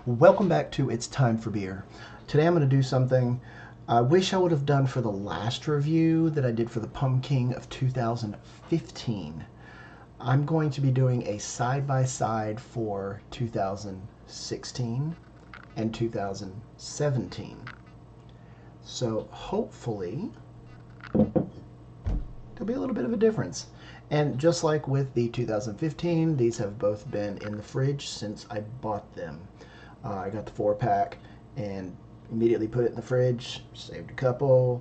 Welcome back to It's Time for Beer. Today I'm going to do something I wish I would have done for the last review that I did for the Pumking of 2015. I'm going to be doing a side-by-side for 2016 and 2017. So hopefully there'll be a little bit of a difference. And just like with the 2015, these have both been in the fridge since I bought them. I got the 4-pack and immediately put it in the fridge, saved a couple.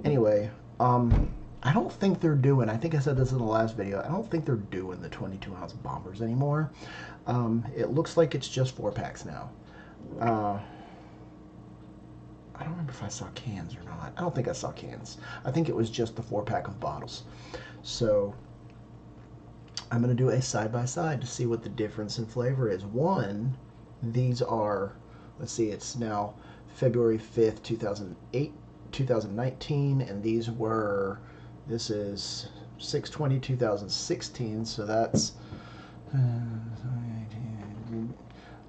Anyway, I don't think they're doing, I think I said this in the last video, I don't think they're doing the 22-ounce bombers anymore. It looks like it's just 4-packs now. I don't remember if I saw cans or not. I don't think I saw cans. I think it was just the 4-pack of bottles. So I'm going to do a side-by-side to see what the difference in flavor is. One, these are, let's see, it's now February 5th, 2019, and these were, this is 6/20/2016, so that's, I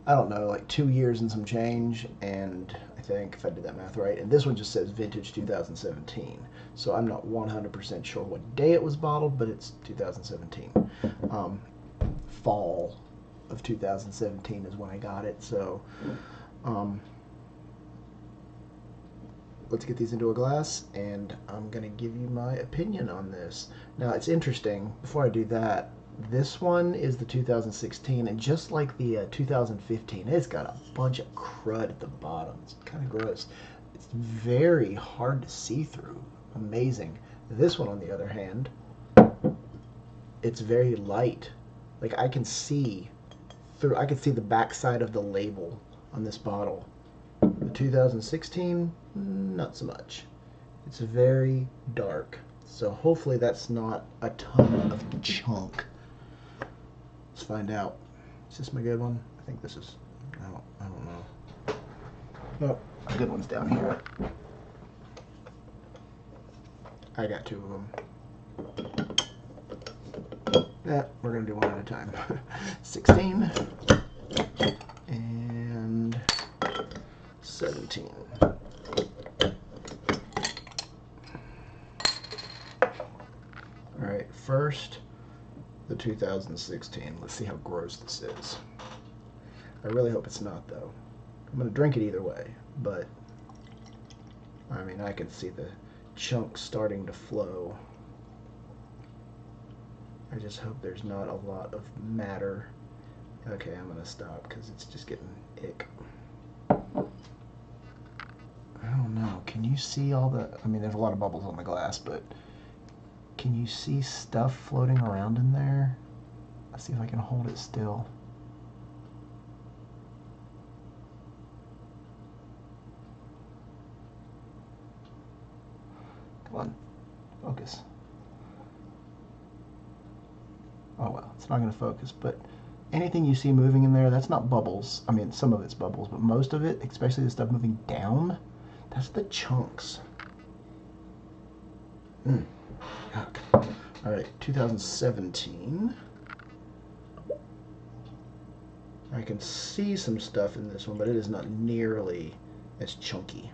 don't know, like 2 years and some change, and I think, if I did that math right, and this one just says vintage 2017, so I'm not 100% sure what day it was bottled, but it's 2017. Fall of 2017 is when I got it, so let's get these into a glass, and I'm going to give you my opinion on this. Now, it's interesting, before I do that, this one is the 2016, and just like the 2015, it's got a bunch of crud at the bottom. It's kind of gross. It's very hard to see through. Amazing. This one, on the other hand, it's very light. Like, I can see through, I can see the back side of the label on this bottle. The 2016, not so much. It's very dark. So hopefully that's not a ton of chunk. Let's find out. Is this my good one? I think this is, I don't know. Nope, the good one's down here. I got 2 of them. Yeah, we're gonna do one at a time. 16 and 17. Alright, first the 2016. Let's see how gross this is. I really hope it's not, though. I'm going to drink it either way, but I mean, I can see the chunks starting to flow. I just hope there's not a lot of matter. Okay, I'm going to stop because it's just getting ick. I don't know. Can you see all the... I mean, there's a lot of bubbles on the glass, but can you see stuff floating around in there? Let's see if I can hold it still. Come on. Focus. Oh well, it's not going to focus, but anything you see moving in there, that's not bubbles. I mean, some of it's bubbles, but most of it, especially the stuff moving down, that's the chunks. Yuck. All right, 2017. I can see some stuff in this one, but it is not nearly as chunky.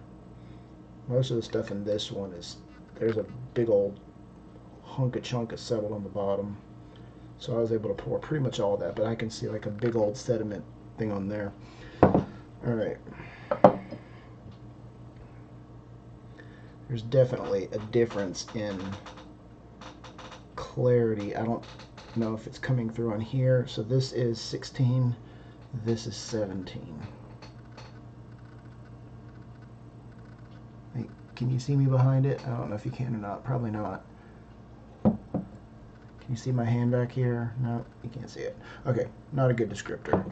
Most of the stuff in this one is, there's a big old hunk of chunk is settled on the bottom. So I was able to pour pretty much all that, but I can see like a big old sediment thing on there. Alright. There's definitely a difference in clarity. I don't know if it's coming through on here. So this is 16, this is 17. Wait, can you see me behind it? I don't know if you can or not. Probably not. Can you see my hand back here? No, you can't see it. Okay, not a good descriptor.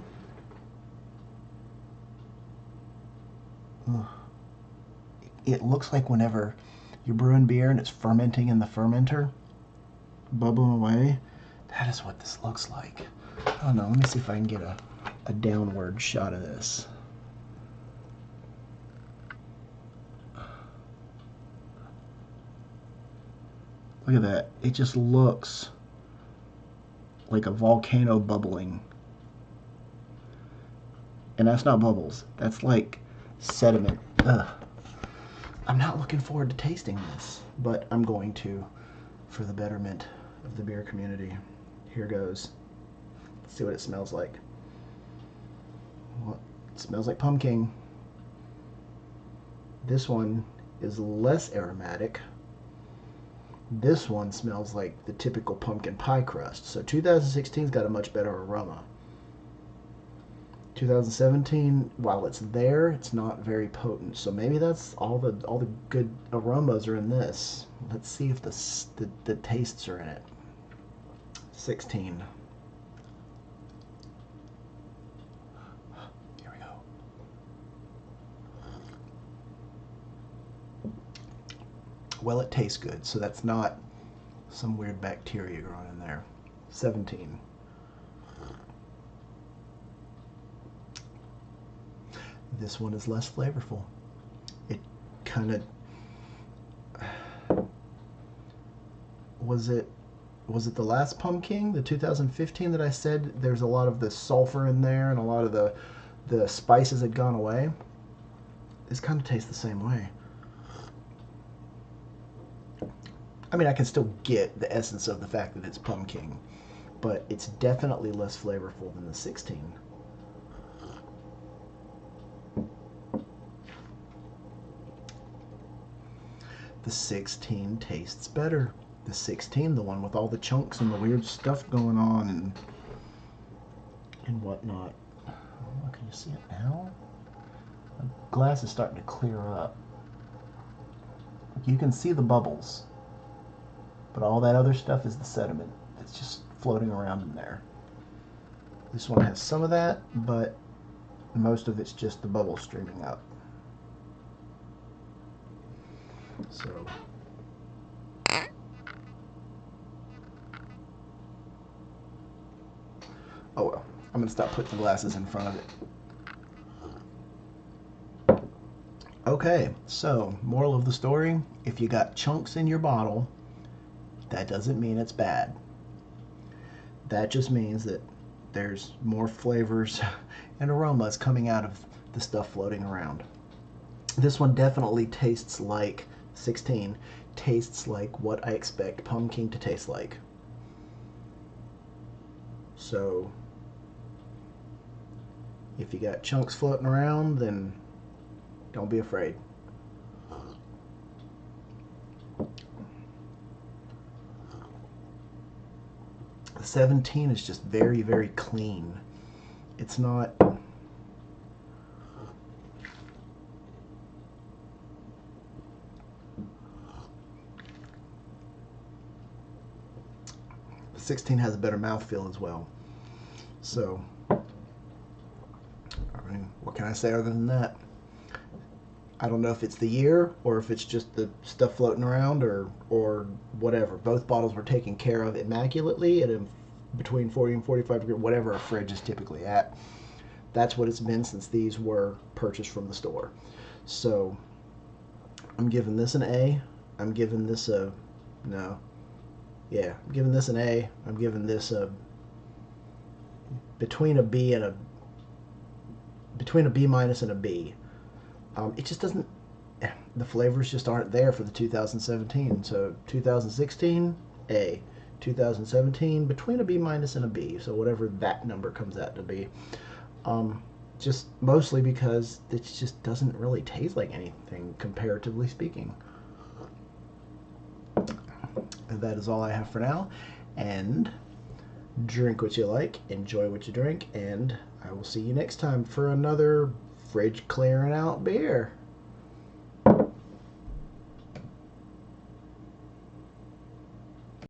Ugh. It looks like whenever you're brewing beer and it's fermenting in the fermenter, bubbling away, that is what this looks like. I don't know, let me see if I can get a downward shot of this. Look at that. It just looks like a volcano bubbling. And that's not bubbles. That's like sediment. Ugh. I'm not looking forward to tasting this, but I'm going to for the betterment of the beer community. Here goes. Let's see what it smells like. Well, it smells like Pumking. This one is less aromatic. This one smells like the typical pumpkin pie crust. So 2016's got a much better aroma. 2017, while it's there, it's not very potent. So maybe that's all the good aromas are in this. Let's see if the tastes are in it. 16. Here we go. Well, it tastes good, so that's not some weird bacteria growing in there. 17. This one is less flavorful. It kind of was it the last Pumking, the 2015, that I said there's a lot of the sulfur in there and a lot of the spices had gone away? This kind of tastes the same way. I mean, I can still get the essence of the fact that it's Pumking, but it's definitely less flavorful than the 16. The 16 tastes better. The 16, the one with all the chunks and the weird stuff going on and whatnot. Oh, can you see it now? The glass is starting to clear up. You can see the bubbles, but all that other stuff is the sediment that's just floating around in there. This one has some of that, but most of it's just the bubbles streaming up. So oh well, I'm gonna stop putting the glasses in front of it. Okay, so moral of the story, if you got chunks in your bottle, that doesn't mean it's bad. That just means that there's more flavors and aromas coming out of the stuff floating around. This one definitely tastes like 16, tastes like what I expect Pumking to taste like. So if you got chunks floating around, then don't be afraid. The 17 is just very, very clean. It's not... The 16 has a better mouthfeel as well. So, I mean, what can I say other than that? I don't know if it's the year or if it's just the stuff floating around or whatever. Both bottles were taken care of immaculately at between 40 and 45 degrees, whatever a fridge is typically at. That's what it's been since these were purchased from the store. So I'm giving this an A. I'm giving this a no. Yeah, I'm giving this an A. I'm giving this a between a B and a minus and a B. It just doesn't, the flavors just aren't there for the 2017. So 2016, A. 2017, between a B minus and a B. So whatever that number comes out to be. Just mostly because it just doesn't really taste like anything, comparatively speaking. And that is all I have for now. And drink what you like, enjoy what you drink, and I will see you next time for another fridge clearing out beer.